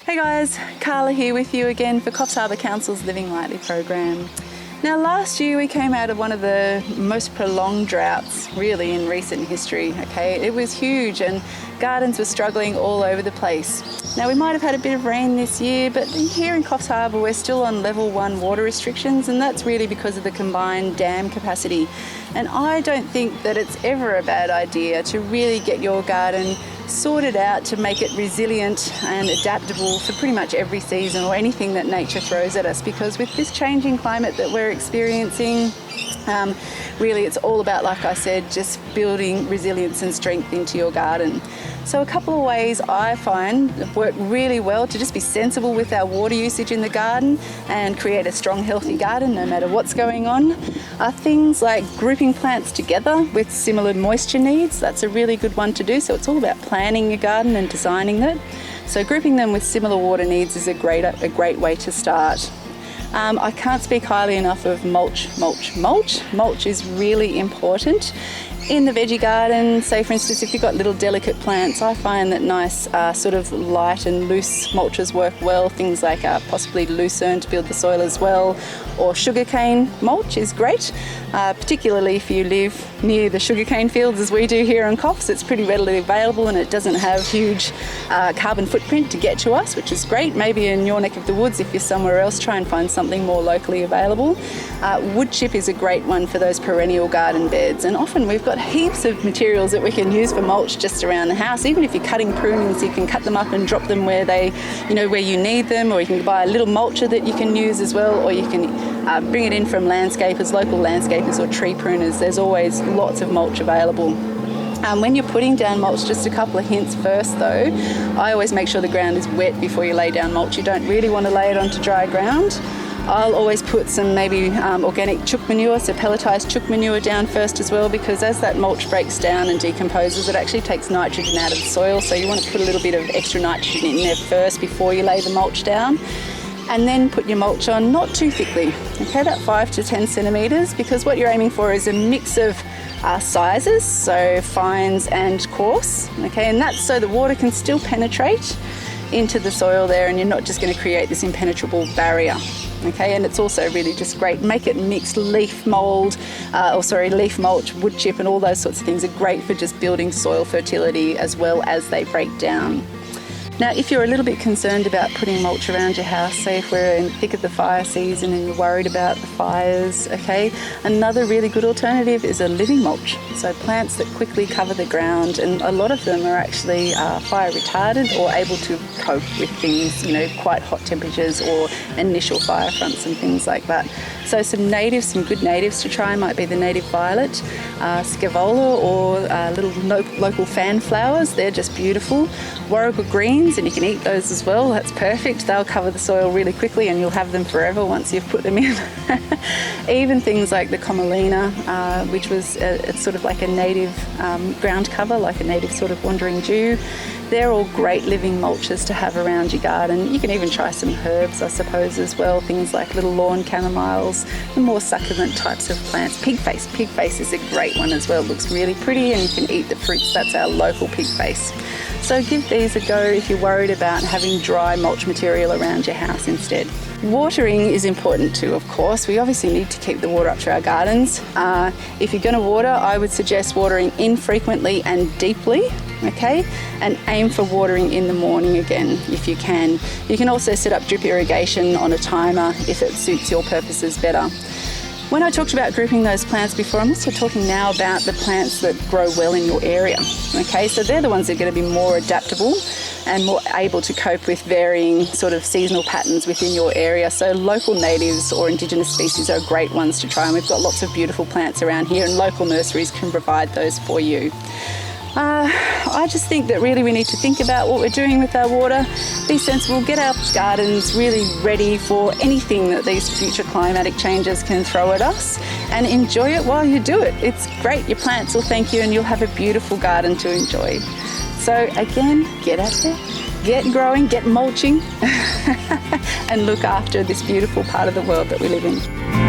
Hey guys, Karla here with you again for Coffs Harbour Council's Living Lightly program. Now last year we came out of one of the most prolonged droughts really in recent history, okay? It was huge and gardens were struggling all over the place. Now we might have had a bit of rain this year, but here in Coffs Harbour we're still on level 1 water restrictions, and that's really because of the combined dam capacity. And I don't think that it's ever a bad idea to really get your garden sorted out to make it resilient and adaptable for pretty much every season or anything that nature throws at us, because with this changing climate that we're experiencing, really it's all about, like I said, just building resilience and strength into your garden. So a couple of ways I find work really well to just be sensible with our water usage in the garden and create a strong, healthy garden no matter what's going on are things like grouping plants together with similar moisture needs. That's a really good one to do. So it's all about planning your garden and designing it. So grouping them with similar water needs is a great way to start. I can't speak highly enough of mulch. Mulch is really important. In the veggie garden, say for instance if you've got little delicate plants, I find that nice sort of light and loose mulches work well. Things like possibly lucerne to build the soil as well, or sugarcane mulch is great, particularly if you live near the sugarcane fields as we do here in Coffs. It's pretty readily available and it doesn't have huge carbon footprint to get to us, which is great. Maybe in your neck of the woods, if you're somewhere else, try and find something more locally available. Wood chip is a great one for those perennial garden beds, and often we've got heaps of materials that we can use for mulch just around the house. Even if you're cutting prunings, you can cut them up and drop them where where you need them, or you can buy a little mulcher that you can use as well, or you can bring it in from landscapers, local landscapers or tree pruners. There's always lots of mulch available. When you're putting down mulch, just a couple of hints first though. I always make sure the ground is wet before you lay down mulch. You don't really want to lay it onto dry ground. I'll always put some maybe organic chook manure, so pelletized chook manure down first as well, because as that mulch breaks down and decomposes, it actually takes nitrogen out of the soil. So you want to put a little bit of extra nitrogen in there first before you lay the mulch down. And then put your mulch on, not too thickly, okay, about 5 to 10 centimetres, because what you're aiming for is a mix of sizes, so fines and coarse, okay, and that's so the water can still penetrate into the soil there and you're not just going to create this impenetrable barrier. Okay, and it's also really just great. Make it mixed leaf mulch, wood chip, and all those sorts of things are great for just building soil fertility as well as they break down. Now, if you're a little bit concerned about putting mulch around your house, say if we're in the thick of the fire season and you're worried about the fires, okay, another really good alternative is a living mulch. So plants that quickly cover the ground, and a lot of them are actually fire retardant or able to cope with things, quite hot temperatures or initial fire fronts and things like that. So some good natives to try might be the native violet, scaevola, or little local fan flowers. They're just beautiful. Warrigal greens, and you can eat those as well. That's perfect. They'll cover the soil really quickly and you'll have them forever once you've put them in. Even things like the commelina, which was it's sort of like a native ground cover, like a native sort of wandering dew. They're all great living mulches to have around your garden. You can even try some herbs, I suppose, as well. Things like little lawn chamomiles, the more succulent types of plants. Pig face is a great one as well. It looks really pretty and you can eat the fruits. That's our local pig face. So give these a go if you're worried about having dry mulch material around your house instead. Watering is important too, of course. We obviously need to keep the water up to our gardens. If you're going to water, I would suggest watering infrequently and deeply, okay? And aim for watering in the morning again, if you can. You can also set up drip irrigation on a timer if it suits your purposes better. When I talked about grouping those plants before, I'm also talking now about the plants that grow well in your area. Okay, so they're the ones that are going to be more adaptable and more able to cope with varying sort of seasonal patterns within your area. So local natives or indigenous species are great ones to try, and we've got lots of beautiful plants around here and local nurseries can provide those for you. I just think that really we need to think about what we're doing with our water, be sensible, get our gardens really ready for anything that these future climatic changes can throw at us, and enjoy it while you do it. It's great, your plants will thank you and you'll have a beautiful garden to enjoy. So again, get out there, get growing, get mulching and look after this beautiful part of the world that we live in.